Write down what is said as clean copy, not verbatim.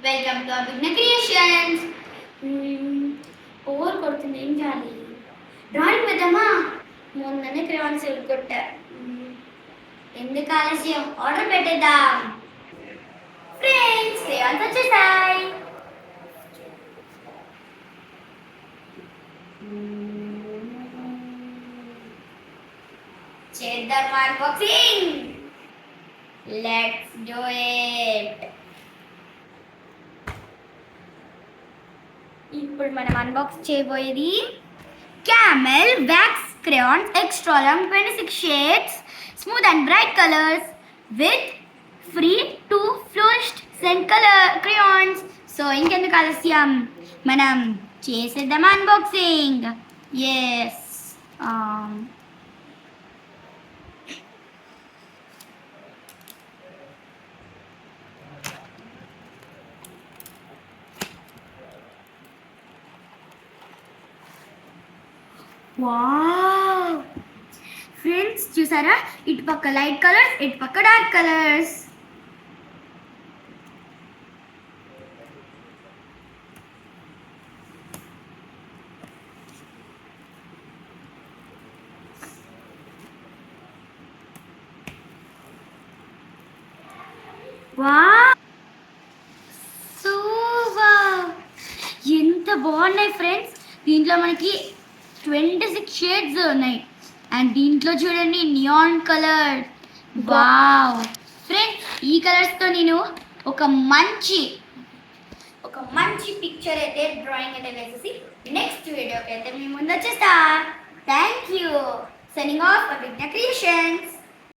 Welcome to Abhijna creations. Over కొడుతుంది, ఏం చేయాలి? డ్రాయింగ్ పెద్దమ్మా, మొన్ననే క్రేయాన్స్ కొట్టా. ఎందుకు ఆలస్యం, ఆర్డర్ పెట్టేద్దాం. ఫ్రెండ్స్, క్రేయాన్స్ వచ్చేసాయి. చేద్దాం అన్బాక్సింగ్. Let's do it. ఇప్పుడు మనం అన్బాక్స్ చేయబోయేది camel wax crayons extra long 26 shades smooth and bright colours with free 2 fluorescent colour crayons. So ఇంకెందుకు ఆలస్యం, మనం చేసేద్దాం అన్బాక్సింగ్. ఎస్, వావ్ ఫ్రెండ్స్, చూసారా? ఇటు పక్క లైట్ కలర్స్, ఇటు పక్క డార్క్ కలర్స్. Wow, super! ఎంత బాగున్నాయి ఫ్రెండ్స్. దీంట్లో మనకి 26 షేడ్స్ ఉన్నాయి. అండ్ దీంట్లో చూడండి, నియాన్ కలర్. వావ్ ఫ్రెండ్స్, ఈ కలర్స్తో నేను ఒక మంచి పిక్చర్ అయితే, డ్రాయింగ్ అయితే వేసేసి నెక్స్ట్ వీడియోకి అయితే మీ ముందు వచ్చేస్తా. Thank you. Signing off Abhijna creations.